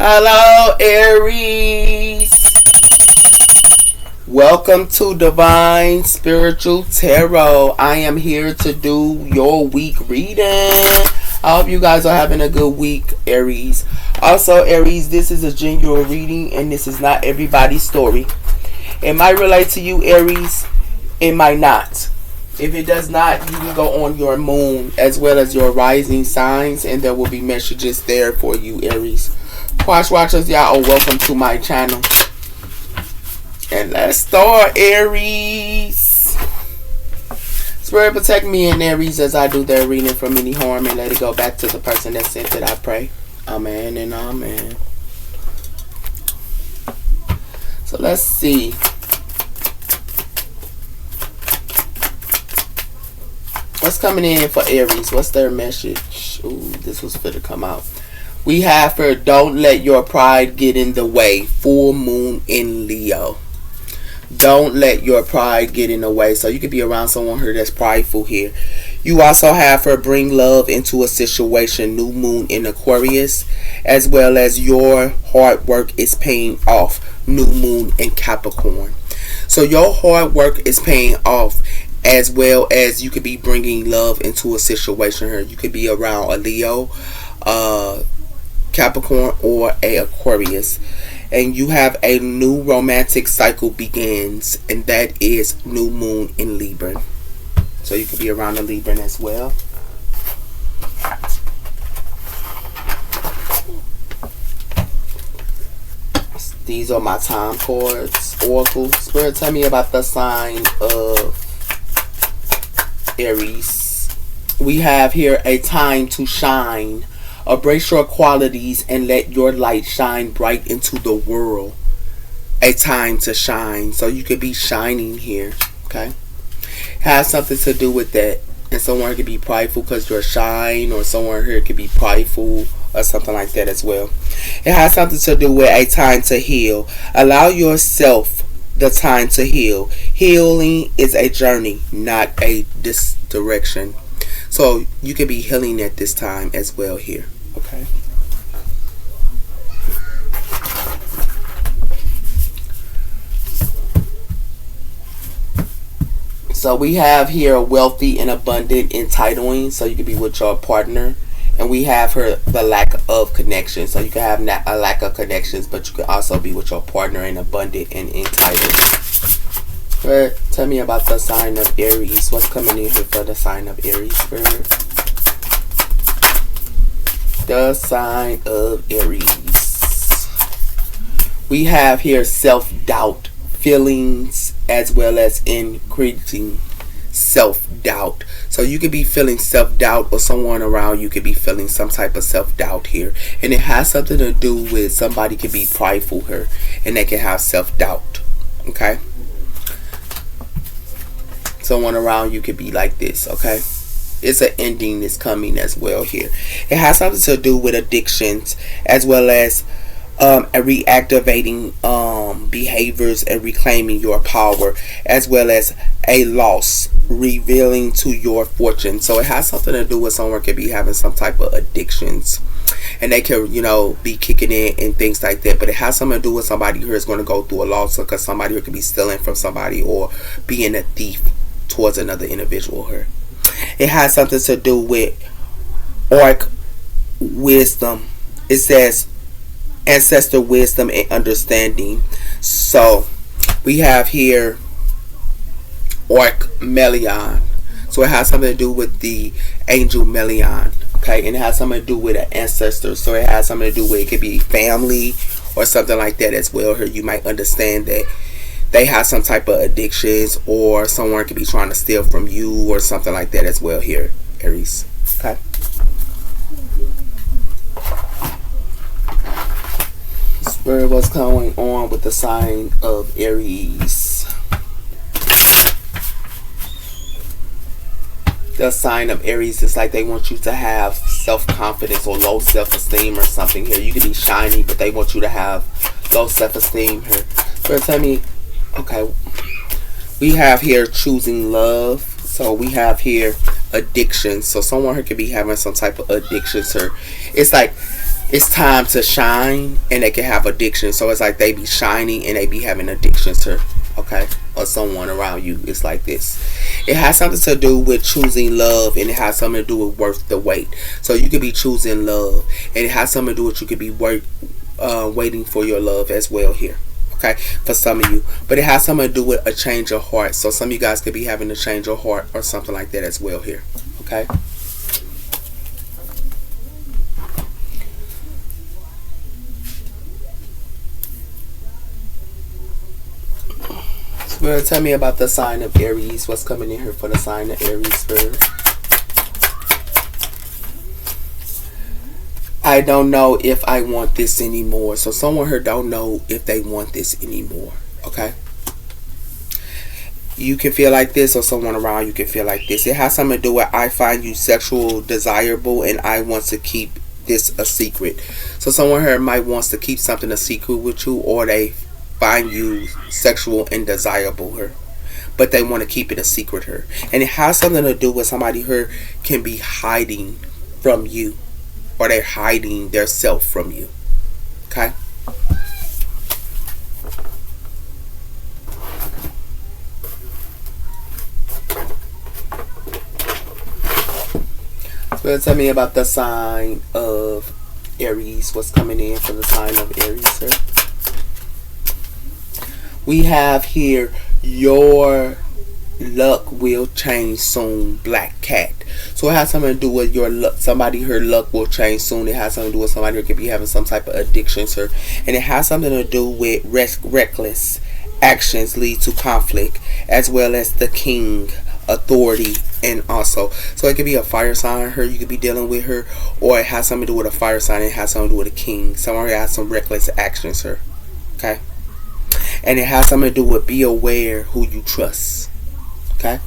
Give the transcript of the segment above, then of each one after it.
Hello, Aries. Welcome to Divine Spiritual Tarot. I am here to do your week reading. I hope you guys are having a good week, Aries. Also, Aries, this is a general reading and this is not everybody's story. It might relate to you, Aries. It might not. If it does not, you can go on your moon as well as your rising signs and there will be messages there for you, Aries. Watch watchers, y'all are welcome to my channel. And let's start, Aries. Spirit protect me and Aries as I do their reading from any harm and let it go back to the person that sent it, I pray. Amen and amen. So let's see. What's coming in for Aries? What's their message? Ooh, this was fit to come out. We have for don't let your pride get in the way. Full moon in Leo. Don't let your pride get in the way. So you could be around someone here that's prideful here. You also have her bring love into a situation. New moon in Aquarius. As well as your hard work is paying off. New moon in Capricorn. So your hard work is paying off. As well as you could be bringing love into a situation here. You could be around a Leo, Capricorn, or a Aquarius. And you have a new romantic cycle begins. And that is new moon in Libra. So you could be around a Libra as well. These are my time cards. Oracle. Spirit, tell me about the sign of Aries. We have here a time to shine. Embrace your qualities and let your light shine bright into the world. A time to shine. So you could be shining here. Okay. It has something to do with that. And someone could be prideful because you're shine. Or someone here could be prideful. Or something like that as well. It has something to do with a time to heal. Allow yourself the time to heal. Healing is a journey, not a direction. So you could be healing at this time as well here. Okay. So we have here wealthy and abundant entitling. So you could be with your partner. And we have her the lack of connection. So you can have a lack of connections, but you can also be with your partner and abundant and entitled. Spirit, tell me about the sign of Aries. What's coming in here for the sign of Aries, Spirit? The sign of Aries. We have here self-doubt, feelings, as well as increasing self-doubt. So you could be feeling self-doubt, or someone around you could be feeling some type of self-doubt here. And it has something to do with somebody could be prideful here, and they can have self-doubt. Okay? Someone around you could be like this. Okay? It's an ending that's coming as well here. It has something to do with addictions, as well as reactivating behaviors and reclaiming your power, as well as a loss revealing to your fortune. So it has something to do with someone could be having some type of addictions, and they can, be kicking in and things like that. But it has something to do with somebody who is going to go through a loss, because somebody who could be stealing from somebody or being a thief towards another individual here. It has something to do with orc wisdom. It says ancestor wisdom and understanding. So we have here Orc Melion. So it has something to do with the angel Melion. Okay, and it has something to do with an ancestor. So it has something to do with, it could be family or something like that as well. Here you might understand that they have some type of addictions, or someone could be trying to steal from you or something like that as well here, Aries. Okay. Spirit, what's going on with the sign of Aries? The sign of Aries is like they want you to have self-confidence or low self-esteem or something here. You can be shiny, but they want you to have low self-esteem here. Spirit, tell me, okay, we have here choosing love. So we have here addiction. So someone here could be having some type of addictions here. It's like It's time to shine, and they can have addiction. So it's like they be shining and they be having addictions to, okay, or someone around you. It's like this. It has something to do with choosing love, and it has something to do with worth the wait. So you could be choosing love, and it has something to do with you could be waiting for your love as well here. Okay, for some of you, but it has something to do with a change of heart. So some of you guys could be having a change of heart or something like that as well here. Okay. Well, tell me about the sign of Aries. What's coming in here for the sign of Aries, Spirit? I don't know if I want this anymore. So someone here don't know if they want this anymore. Okay? You can feel like this, or someone around you can feel like this. It has something to do with I find you sexual desirable and I want to keep this a secret. So someone here might wants to keep something a secret with you, or they find you sexual and desirable here, but they want to keep it a secret here. And it has something to do with somebody here can be hiding from you, or they're hiding their self from you. Okay? So tell me about the sign of Aries. What's coming in for the sign of Aries, sir? We have here your luck will change soon, Black Cat. So it has something to do with your luck. Somebody her luck will change soon. It has something to do with somebody who could be having some type of addiction, sir. And it has something to do with reckless actions lead to conflict, as well as the king, authority, and also. So it could be a fire sign her you could be dealing with her, or it has something to do with a fire sign. It has something to do with a king. Someone has some reckless actions, sir. Okay? And it has something to do with be aware who you trust. Okay?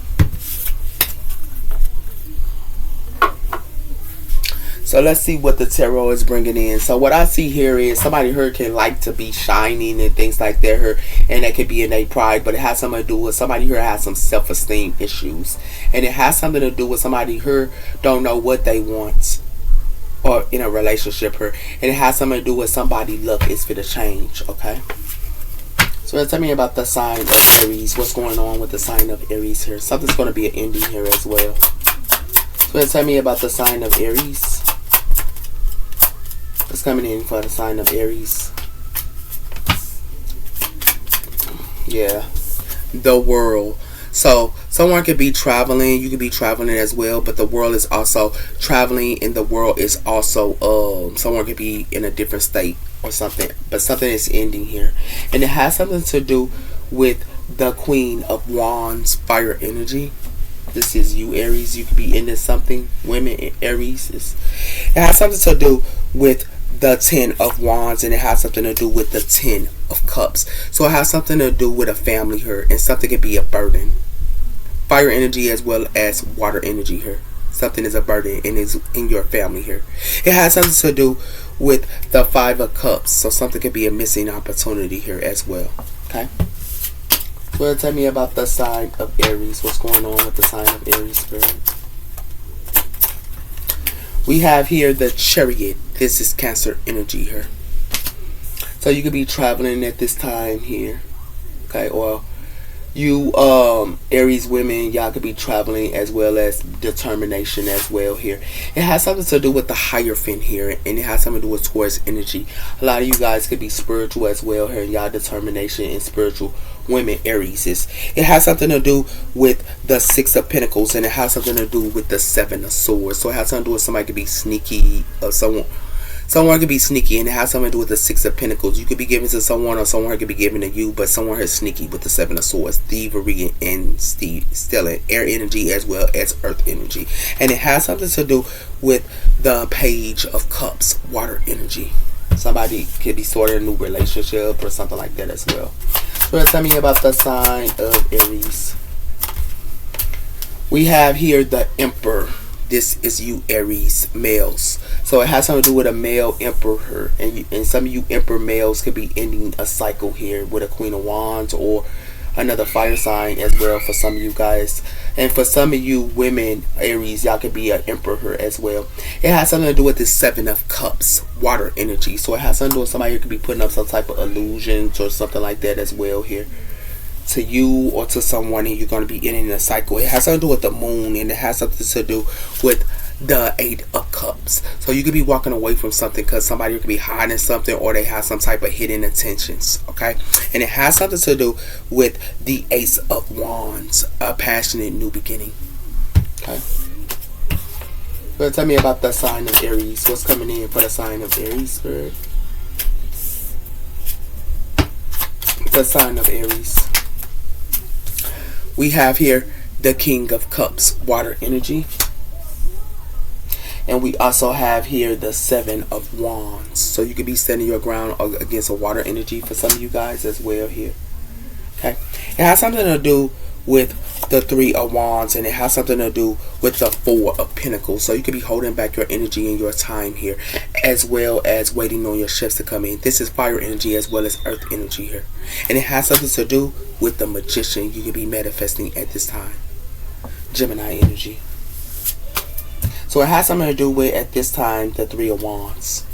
So let's see what the tarot is bringing in. So what I see here is somebody here can like to be shining and things like that here, and that could be in their pride, but it has something to do with somebody here has some self-esteem issues, and it has something to do with somebody here don't know what they want or in a relationship here, and it has something to do with somebody luck is for the change. Okay? So tell me about the sign of Aries. What's going on with the sign of Aries here? Something's going to be an ending here as well. So tell me about the sign of Aries. What's coming in for the sign of Aries? Yeah. The world. So someone could be traveling. You could be traveling as well. But the world is also traveling. And the world is also someone could be in a different state or something. But something is ending here. And it has something to do with the Queen of Wands, fire energy. This is you, Aries. You could be into something. Women, Aries. It has something to do with the 10 of Wands, and it has something to do with the 10 of Cups. So it has something to do with a family here, and something could be a burden. Fire energy as well as water energy here. Something is a burden and is in your family here. It has something to do with the 5 of Cups. So something could be a missing opportunity here as well. Okay? Well, tell me about the sign of Aries. What's going on with the sign of Aries, Spirit? We have here the Chariot. This is Cancer energy here. So you could be traveling at this time here. Okay, or you Aries women, y'all could be traveling as well as determination as well here. It has something to do with the Hierophant here, and it has something to do with Taurus energy. A lot of you guys could be spiritual as well here, and y'all determination and spiritual women, Aries. It has something to do with the 6 of Pentacles, and it has something to do with the 7 of Swords. So it has something to do with somebody could be sneaky, or someone could be sneaky, and it has something to do with the 6 of Pentacles. You could be giving to someone, or someone could be giving to you, but someone is sneaky with the 7 of Swords, thievery and stealing, air energy as well as earth energy. And it has something to do with the Page of Cups, water energy. Somebody could be starting a new relationship or something like that as well. So tell me about the sign of Aries. We have here the Emperor. This is you, Aries males. So it has something to do with a male emperor, and some of you emperor males could be ending a cycle here with a Queen of Wands, or another fire sign as well for some of you guys. And for some of you women, Aries, y'all could be an emperor as well. It has something to do with this Seven of Cups, water energy. So it has something to do with somebody who could be putting up some type of illusions or something like that as well here. To you or to someone, and you're going to be ending a cycle. It has something to do with the moon, and it has something to do with the Eight of Cups. So you could be walking away from something because somebody could be hiding something, or they have some type of hidden intentions. Okay, and it has something to do with the Ace of Wands, a passionate new beginning. Okay, so tell me about the sign of Aries. What's coming in for the sign of Aries, Spirit? The sign of Aries. We have here the King of Cups, water energy. And we also have here the Seven of Wands. So you could be standing your ground against a water energy for some of you guys as well here. Okay. It has something to do with the Three of Wands, and it has something to do with the Four of Pentacles. So you could be holding back your energy and your time here, as well as waiting on your shifts to come in. This is fire energy as well as earth energy here. And it has something to do with the Magician. You could be manifesting at this time. Gemini energy. So it has something to do with, at this time, the Three of Wands.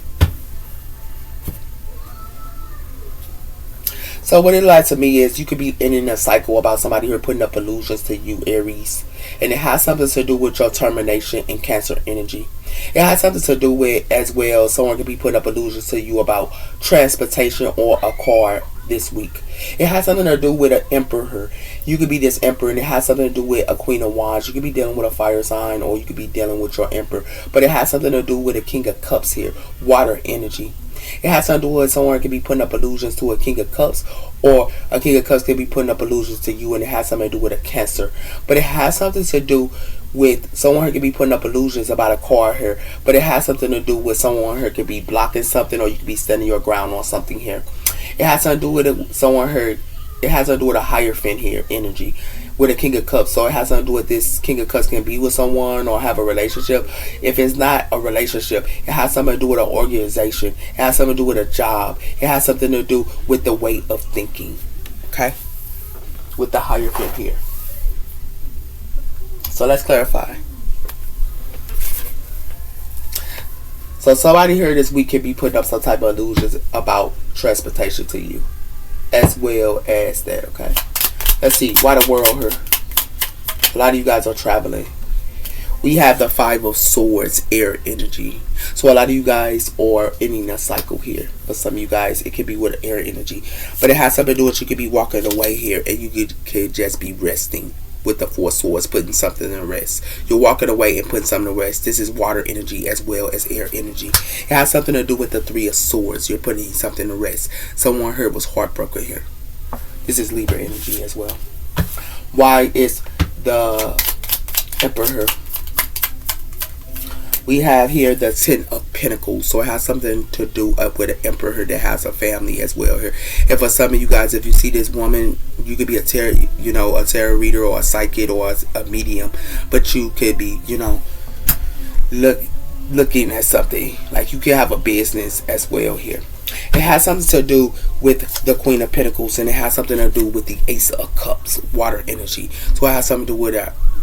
So what it like to me is you could be ending a cycle about somebody who are putting up illusions to you, Aries. And it has something to do with your termination and Cancer energy. It has something to do with, as well, someone could be putting up illusions to you about transportation or a car this week. It has something to do with an emperor. You could be this emperor, and it has something to do with a Queen of Wands. You could be dealing with a fire sign, or you could be dealing with your emperor. But it has something to do with a King of Cups here, water energy. It has something to do with someone could be putting up illusions to a King of Cups, or a King of Cups could be putting up illusions to you, and it has something to do with a Cancer. But it has something to do with someone who could be putting up illusions about a car here, but it has something to do with someone who could be blocking something, or you could be standing your ground on something here. It has something to do with someone here. It has something to do with a Hierophant here energy with a King of Cups. So it has something to do with this King of Cups can be with someone or have a relationship. If it's not a relationship, it has something to do with an organization. It has something to do with a job. It has something to do with the way of thinking. Okay? With the Hierophant here. So let's clarify. So somebody here this week could be putting up some type of illusions about transportation to you, as well as that. Okay, let's see. Why the world here? A lot of you guys are traveling. We have the Five of Swords, air energy. So a lot of you guys are ending a cycle here. For some of you guys, it could be with air energy, but it has something to do with you could be walking away here, and you could just be resting. With the Four Swords, putting something to rest. You're walking away and putting something to rest. This is water energy as well as air energy. It has something to do with the Three of Swords. You're putting something to rest. Someone here was heartbroken here. This is Libra energy as well. Why is the Emperor? We have here the Ten of Pentacles. So it has something to do with an emperor that has a family as well here. And for some of you guys, if you see this woman, you could be a tarot reader or a psychic or a medium. But you could be, looking at something. Like you could have a business as well here. It has something to do with the Queen of Pentacles, and it has something to do with the Ace of Cups, water energy. So it has something to do with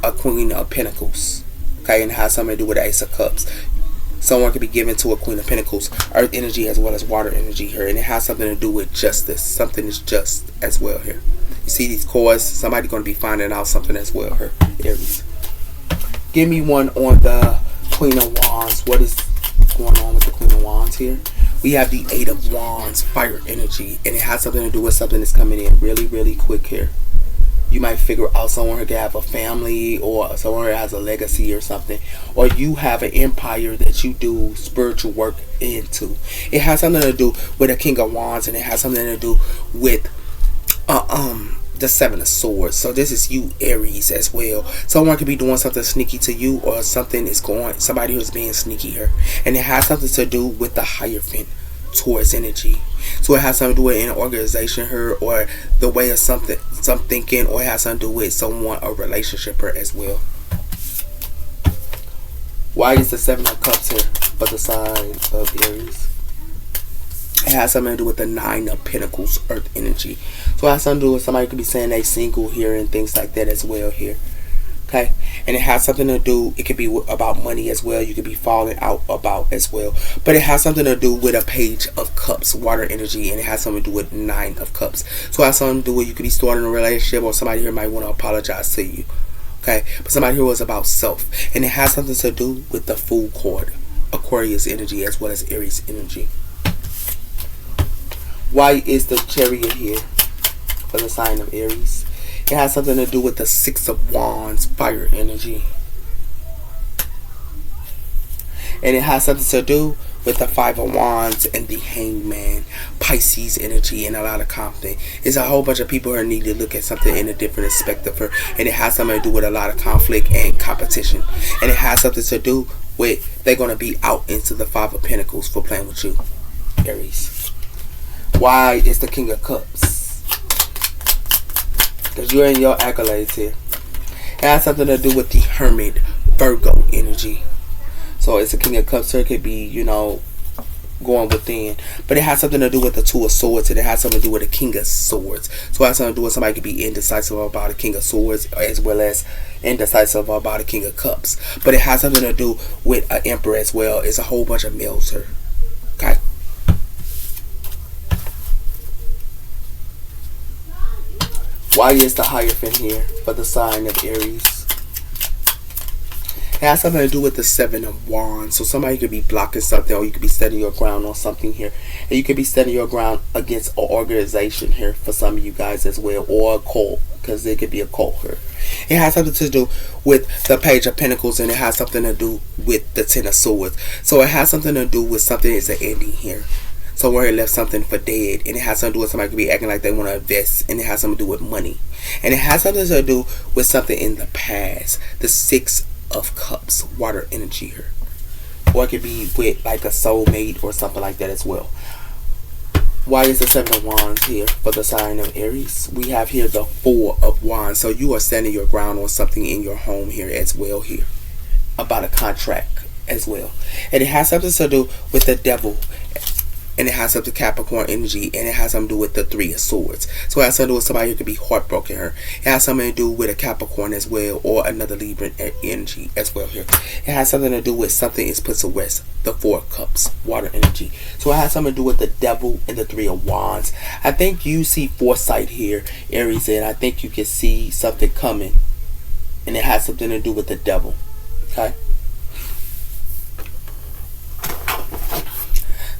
a Queen of Pentacles. Okay, and it has something to do with the Ace of Cups. Someone could be given to a Queen of Pentacles, earth energy as well as water energy here. And it has something to do with justice. Something is just as well here. You see these cords? Somebody's going to be finding out something as well here, Aries. Give me one on the Queen of Wands. What is going on with the Queen of Wands here? We have the Eight of Wands, fire energy. And it has something to do with something that's coming in really, really quick here. You might figure out someone who can have a family, or someone who has a legacy or something, or you have an empire that you do spiritual work into. It has something to do with the King of Wands, and it has something to do with the Seven of Swords. So this is you, Aries, as well. Someone could be doing something sneaky to you, or somebody who's being sneaky here, and it has something to do with the Hierophant, Taurus energy. So it has something to do with an organization here, or the way of some thinking, or it has something to do with someone, a relationship here as well. Why is the Seven of Cups here for the sign of Aries? It has something to do with the Nine of Pentacles, Earth energy. So it has something to do with somebody could be saying they single here and things like that as well here. Okay, and it has something to do, it could be about money as well. You could be falling out about as well, but it has something to do with a Page of Cups, water energy, and it has something to do with Nine of Cups. So it has something to do with, you could be starting a relationship, or somebody here might want to apologize to you. Okay, but somebody here was about self, and it has something to do with the Fool card, Aquarius energy as well as Aries energy. Why is the Chariot here for the sign of Aries? It has something to do with the Six of Wands, fire energy. And it has something to do with the Five of Wands and the Hangman, Pisces energy, and a lot of conflict. It's a whole bunch of people who need to look at something in a different aspect of her. And it has something to do with a lot of conflict and competition. And it has something to do with they're going to be out into the Five of Pentacles for playing with you, Aries. Why is the King of Cups? Because you're in your accolades here. It has something to do with the Hermit, Virgo energy. So it's a King of Cups. So it could be, you know, going within. But it has something to do with the Two of Swords. And it has something to do with the King of Swords. So it has something to do with somebody could be indecisive about a King of Swords, as well as indecisive about a King of Cups. But it has something to do with an Emperor as well. It's a whole bunch of males here. Okay. Why is the Hierophant here for the sign of Aries? It has something to do with the Seven of Wands. So somebody could be blocking something, or you could be standing your ground on something here. And you could be standing your ground against an organization here for some of you guys as well, or a cult, because it could be a cult here. It has something to do with the Page of Pentacles, and it has something to do with the Ten of Swords. So it has something to do with something is an ending here. Somewhere it left something for dead, and it has something to do with somebody could be acting like they want to invest, and it has something to do with money, and it has something to do with something in the past. The Six of Cups, water energy here, or it could be with like a soulmate or something like that as well. Why is the Seven of Wands here for the sign of Aries? We have here the Four of Wands. So you are standing your ground on something in your home here as well here, about a contract as well, and it has something to do with the Devil. And it has something to Capricorn energy, and it has something to do with the Three of Swords. So it has something to do with somebody who could be heartbroken here. It has something to do with a Capricorn as well, or another Libra energy as well here. It has something to do with something is put to rest. The Four of Cups, water energy. So it has something to do with the Devil and the Three of Wands. I think you see foresight here, Aries, and I think you can see something coming. And it has something to do with the Devil. Okay?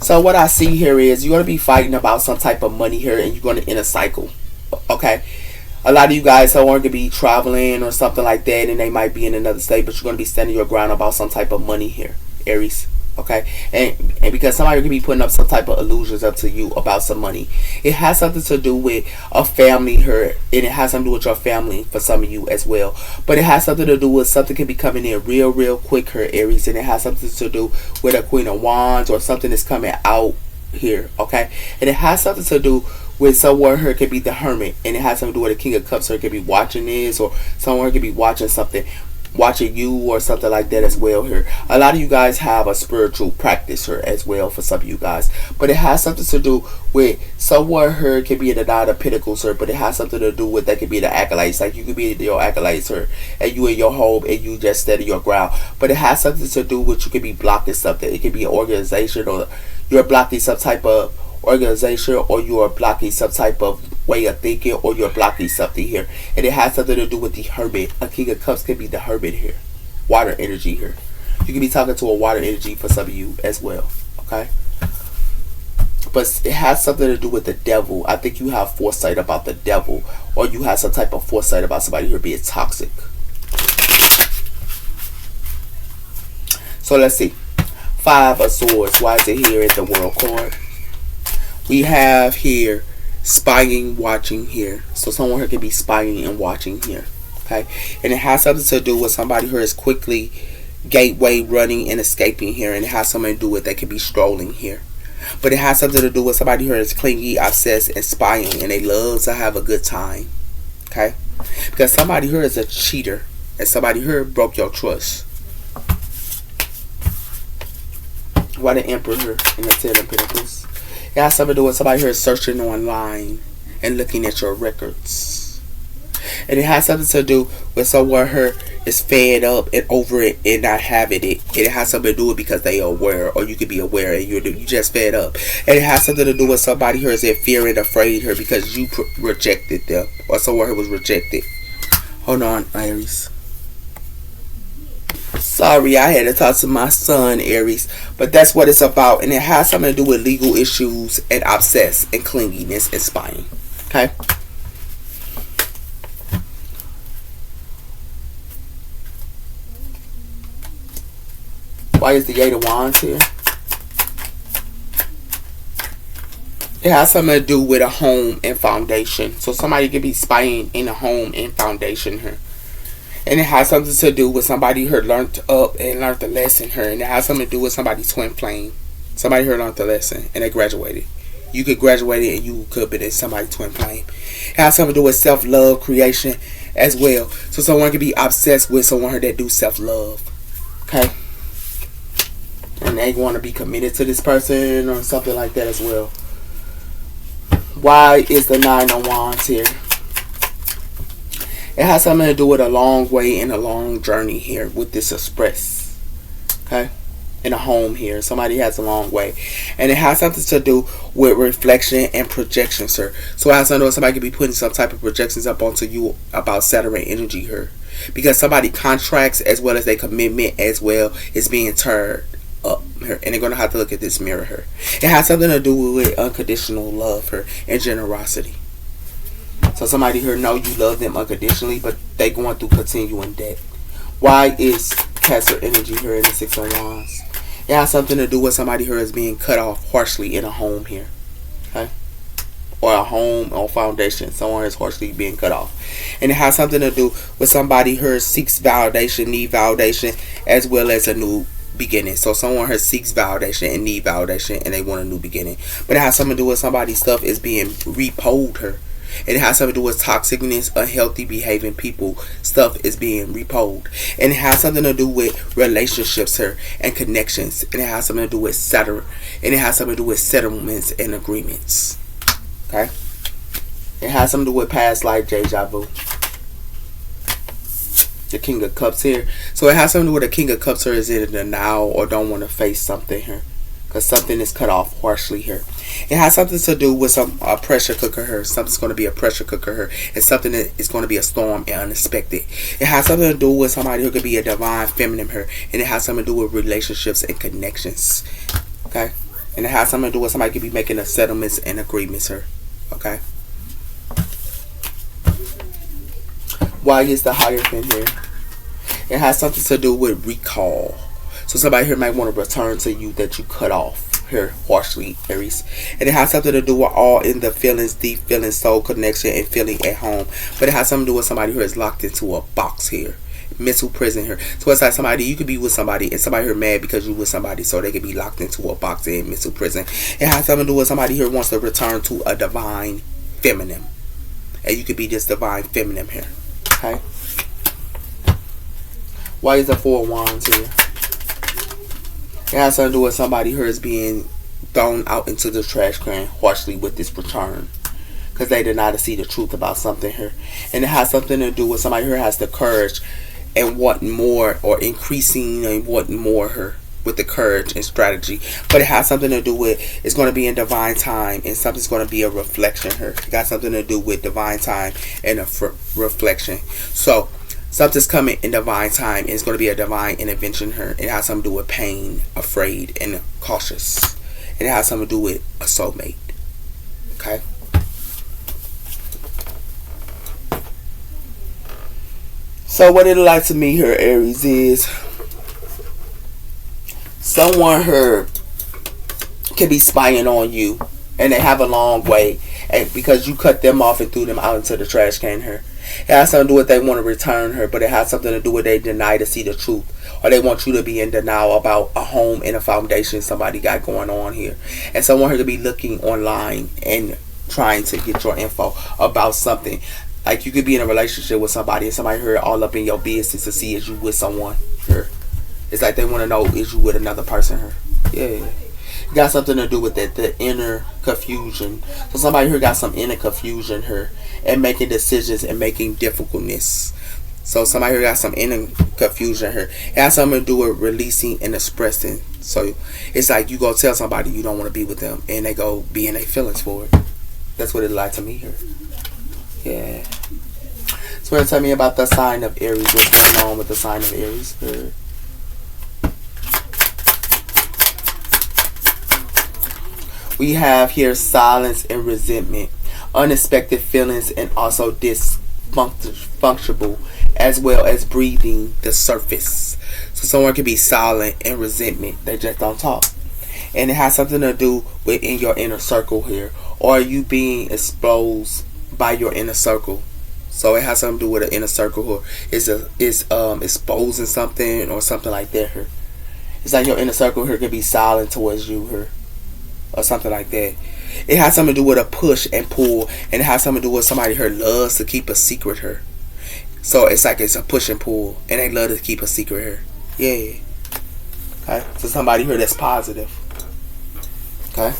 So what I see here is you're going to be fighting about some type of money here, and you're going to end a cycle. Okay? A lot of you guys are going to be traveling or something like that, and they might be in another state, but you're going to be standing your ground about some type of money here, Aries. Okay? And because somebody could be putting up some type of illusions up to you about some money. It has something to do with a family here, and it has something to do with your family for some of you as well. But it has something to do with something can be coming in real quick here, Aries, and it has something to do with a Queen of Wands or something that's coming out here. Okay? And it has something to do with somewhere here could be the Hermit, and it has something to do with the King of Cups. So it could be watching this, or somewhere it could be watching something, watching you or something like that as well here. A lot of you guys have a spiritual practice here as well for some of you guys, but it has something to do with somewhere here. It could be the Nine of Pentacles here, but it has something to do with that could be the accolades. Like you could be your accolades here, and you in your home, and you just steady your ground. But it has something to do with you could be blocking something. It could be an organization, or you're blocking some type of organization, or you are blocking some type of way of thinking, or you're blocking something here. And it has something to do with the Hermit. A King of Cups could be the Hermit here, water energy here. You can be talking to a water energy for some of you as well. Okay, but it has something to do with the Devil. I think you have foresight about the Devil, or you have some type of foresight about somebody here being toxic. So let's see. Five of Swords. Why is it here at the World card? We have here spying, watching here. So someone here could be spying and watching here. Okay, and it has something to do with somebody who is quickly gateway running and escaping here, and it has something to do with they could be strolling here. But it has something to do with somebody who is clingy, obsessed, and spying, and they love to have a good time. Okay, because somebody here is a cheater, and somebody here broke your trust. Why the Emperor here in the Ten of Pentacles? It has something to do with somebody here searching online and looking at your records. And it has something to do with someone here is fed up and over it and not having it. And it has something to do with because they are aware, or you could be aware and you just fed up. And it has something to do with somebody here is in fear and afraid here because you rejected them, or someone who was rejected. Hold on, Aries. Sorry, I had to talk to my son, Aries. But that's what it's about. And it has something to do with legal issues and obsess and clinginess and spying. Okay? Why is the 8 of Wands here? It has something to do with a home and foundation. So somebody could be spying in a home and foundation here. And it has something to do with somebody who learned up and learned the lesson here. And it has something to do with somebody's twin flame. Somebody who learned the lesson and they graduated. You could graduate it and you could be in somebody's twin flame. It has something to do with self-love, creation as well. So someone could be obsessed with someone that do self-love. Okay? And they want to be committed to this person or something like that as well. Why is the 9 of Wands here? It has something to do with a long way and a long journey here with this express. Okay? In a home here. Somebody has a long way. And it has something to do with reflection and projection, sir. So it has something to do with somebody could be putting some type of projections up onto you about Saturn energy here. Because somebody contracts as well as their commitment as well is being turned up here. And they're going to have to look at this mirror here. It has something to do with unconditional love here and generosity. So somebody here know you love them unconditionally, but they going through continuing debt. Why is Cancer energy here in the 6 of Wands? It has something to do with somebody here is being cut off harshly in a home here. Okay? Or a home or foundation. Someone is harshly being cut off. And it has something to do with somebody here seeks validation, need validation, as well as a new beginning. So someone here seeks validation and need validation and they want a new beginning. But it has something to do with somebody's stuff is being repoed here. It has something to do with toxicness, unhealthy behaving people. Stuff is being repoed. And it has something to do with relationships here and connections. And it has something to do with Saturn. And it has something to do with settlements and agreements. Okay? It has something to do with past life deja vu. The King of Cups here. So it has something to do with the King of Cups here is in denial or don't want to face something here. Because something is cut off harshly here. It has something to do with a pressure cooker here. Something's going to be a pressure cooker here. It's something that is going to be a storm and unexpected. It has something to do with somebody who could be a divine feminine here. And it has something to do with relationships and connections. Okay? And it has something to do with somebody could be making a settlements and agreements here. Okay? Why is the Hierophant here? It has something to do with recall. So somebody here might want to return to you that you cut off here harshly, Aries. And it has something to do with all in the feelings, deep feelings, soul connection, and feeling at home. But it has something to do with somebody who is locked into a box here. Mental prison here. So it's like somebody, you could be with somebody and somebody here mad because you with somebody so they could be locked into a box in mental prison. It has something to do with somebody here wants to return to a divine feminine. And you could be this divine feminine here. Okay? Why is the 4 of Wands here? It has something to do with somebody who is being thrown out into the trash can harshly with this return. Because they deny to see the truth about something here. And it has something to do with somebody who has the courage and wanting more or increasing and wanting more here with the courage and strategy. But it has something to do with it's going to be in divine time and something's going to be a reflection here. It got something to do with divine time and a reflection. So something's coming in divine time and it's going to be a divine intervention here. It has something to do with pain, afraid, and cautious. And it has something to do with a soulmate. Okay? So what it like to me here, Aries, is someone here can be spying on you and they have a long way and because you cut them off and threw them out into the trash can here. It has something to do with they want to return her, but it has something to do with they deny to see the truth. Or they want you to be in denial about a home and a foundation somebody got going on here. And someone here could be looking online and trying to get your info about something. Like you could be in a relationship with somebody and somebody here all up in your business to see if you with someone here. It's like they want to know is you with another person here. Yeah. Got something to do with that, the inner confusion. So somebody here got some inner confusion here and making decisions and making difficultness. So somebody here got some inner confusion here. It has something to do with releasing and expressing. So it's like you go tell somebody you don't want to be with them and they go be in their feelings for it. That's what it like to me here. Yeah. So tell me about the sign of Aries. What's going on with the sign of Aries here? We have here silence and resentment, unexpected feelings, and also dysfunctional, as well as breathing the surface. So someone can be silent and resentment. They just don't talk. And it has something to do with in your inner circle here. Or you being exposed by your inner circle. So it has something to do with an inner circle here. It's exposing something or something like that here. It's like your inner circle here could be silent towards you here. Or something like that. It has something to do with a push and pull, and it has something to do with somebody here loves to keep a secret here. So it's like it's a push and pull, and they love to keep a secret here. Yeah. Okay. So somebody here that's positive. Okay.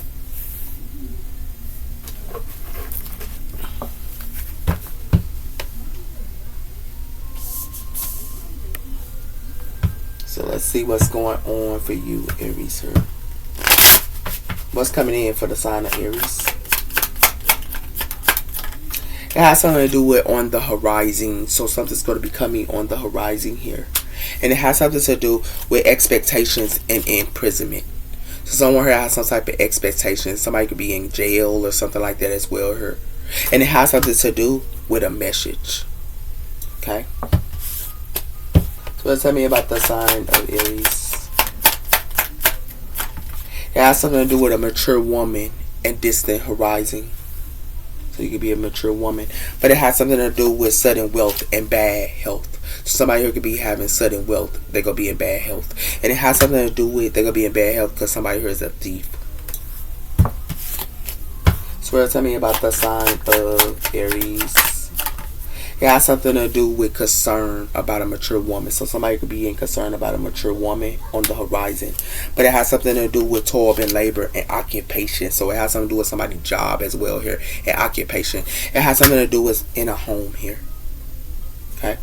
So let's see what's going on for you, Aries here. What's coming in for the sign of Aries? It has something to do with on the horizon. So something's going to be coming on the horizon here. And it has something to do with expectations and imprisonment. So someone here has some type of expectations. Somebody could be in jail or something like that as well here. And it has something to do with a message. Okay? So tell me about the sign of Aries. It has something to do with a mature woman and distant horizon. So you could be a mature woman. But it has something to do with sudden wealth and bad health. So somebody here could be having sudden wealth. They're going to be in bad health. And it has something to do with they're going to be in bad health because somebody here is a thief. So tell me about the sign of Aries. It has something to do with concern about a mature woman. So somebody could be in concern about a mature woman on the horizon. But it has something to do with toil and labor and occupation. So it has something to do with somebody's job as well here and occupation. It has something to do with in a home here. Okay.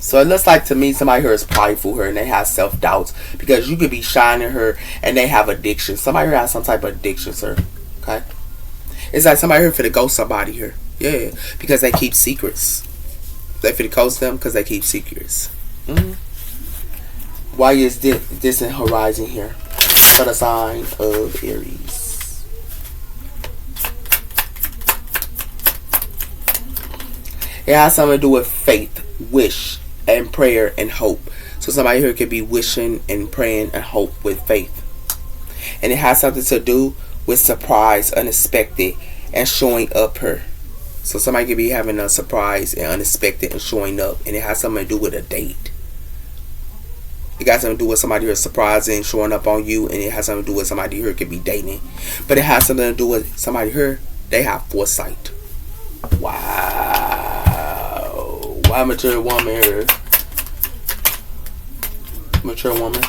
So it looks like to me somebody here is prideful here and they have self-doubts because you could be shining her and they have addiction. Somebody here has some type of addiction, sir. Okay? It's like somebody here finna ghost somebody here. Yeah, because they keep secrets. They finna ghost them because they keep secrets. Why is this in horizon here for the sign of Aries? It has something to do with faith, wish, and prayer and hope. So somebody here could be wishing and praying and hope with faith. And it has something to do with surprise, unexpected, and showing up here. So somebody could be having a surprise and unexpected and showing up. And it has something to do with a date. It got something to do with somebody here surprising, showing up on you. And it has something to do with somebody here could be dating. But it has something to do with somebody here, they have foresight. Wow. Why mature woman here? Mature woman.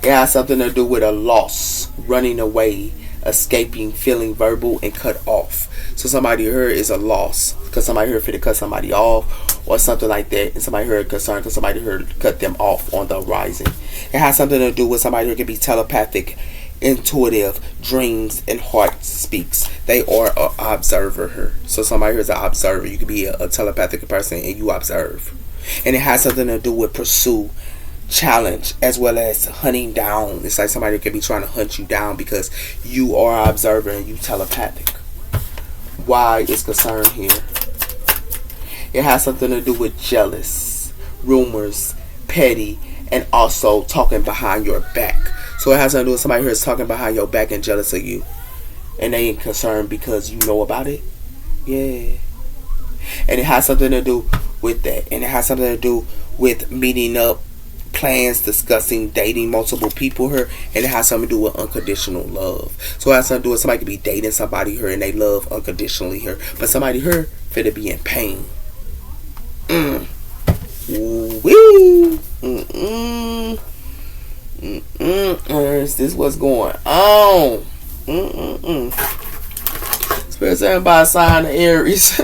It has something to do with a loss, running away, escaping, feeling verbal, and cut off. So somebody here is a loss because somebody here finna cut somebody off or something like that. And somebody here is concerned because somebody here cut them off on the horizon. It has something to do with somebody here can be telepathic, intuitive, dreams, and heart speaks. They are an observer here. So somebody here is an observer. You could be a telepathic person and you observe. And it has something to do with pursue, challenge, as well as hunting down. It's like somebody could be trying to hunt you down because you are an observer and you telepathic. Why is concern here? It has something to do with jealous, rumors, petty, and also talking behind your back. So it has something to do with somebody here is talking behind your back and jealous of you. And they ain't concerned because you know about it. Yeah. And it has something to do with that. And it has something to do with meeting up, plans, discussing, dating multiple people here, and it has something to do with unconditional love. So it has something to do with somebody could be dating somebody here and they love unconditionally here, but somebody here fit to be in pain. Wee. This is what's going on. Spirit saying by a sign of Aries.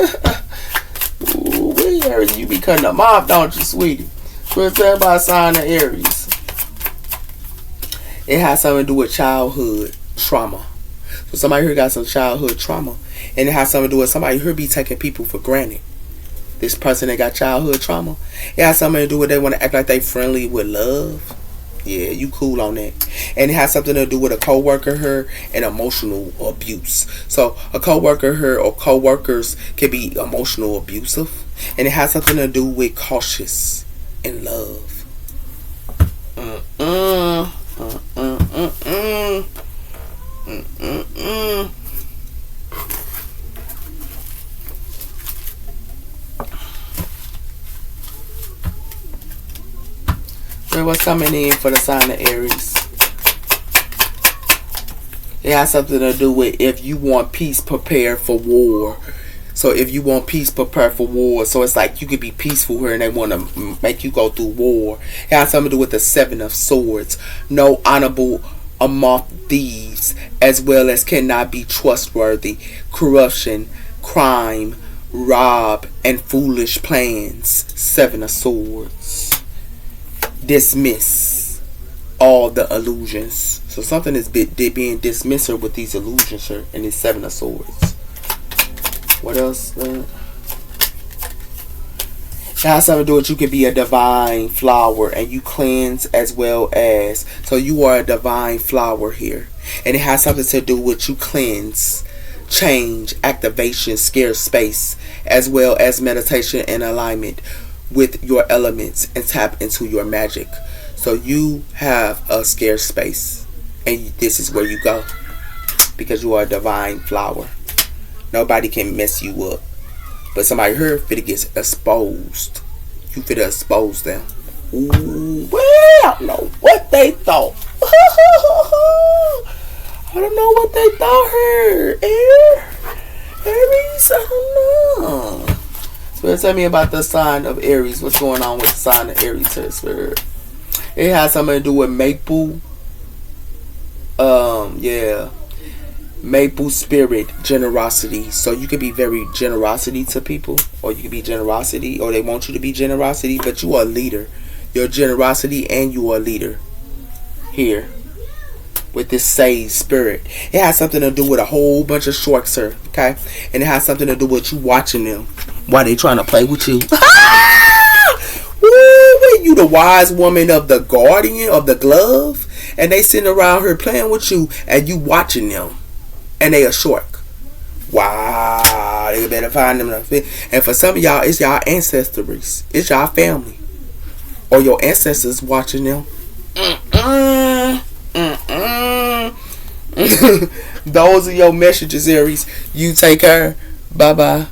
Wee, Aries, you be cutting them off, don't you, sweetie? Spirit saying by a sign of Aries. It has something to do with childhood trauma. So somebody here got some childhood trauma, and it has something to do with somebody here be taking people for granted. This person that got childhood trauma, it has something to do with they want to act like they friendly with love. Yeah, you cool on that. And it has something to do with a coworker here and emotional abuse. So a coworker here or coworkers can be emotional abusive, and it has something to do with cautious in love. So what's coming in for the sign of Aries? It has something to do with if you want peace, prepare for war. So if you want peace, prepare for war. So it's like you could be peaceful here and they want to make you go through war. It has something to do with the 7 of Swords. No honorable among thieves, as well as cannot be trustworthy. Corruption, crime, rob, and foolish plans. 7 of Swords. Dismiss all the illusions. So something is being dismissed with these illusions here in this 7 of Swords. What else? It has something to do with you can be a divine flower and you cleanse as well as. So you are a divine flower here. And it has something to do with you cleanse, change, activation, scarce space, as well as meditation and alignment with your elements and tap into your magic. So you have a scarce space and this is where you go because you are a divine flower. Nobody can mess you up, but somebody here finna get exposed. You finna expose them. Ooh, well, I don't know what they thought. I don't know what they thought here. Aries, I don't know. Spirit, tell me about the sign of Aries. What's going on with the sign of Aries here, Spirit? It has something to do with maple. Maple spirit, generosity. So you could be very generosity to people, or you could be generosity, or they want you to be generosity, but you are a leader. You're generosity and you are a leader here with this sage spirit. It has something to do with a whole bunch of sharks here, okay? And it has something to do with you watching them while they trying to play with you. Woo, you the wise woman of the guardian of the glove, and they sitting around here playing with you, and you watching them, and they a shark. Wow, they better find them. And for some of y'all, it's y'all ancestors, it's y'all family, or your ancestors watching them. Those are your messages, Aries. You take care. Bye bye.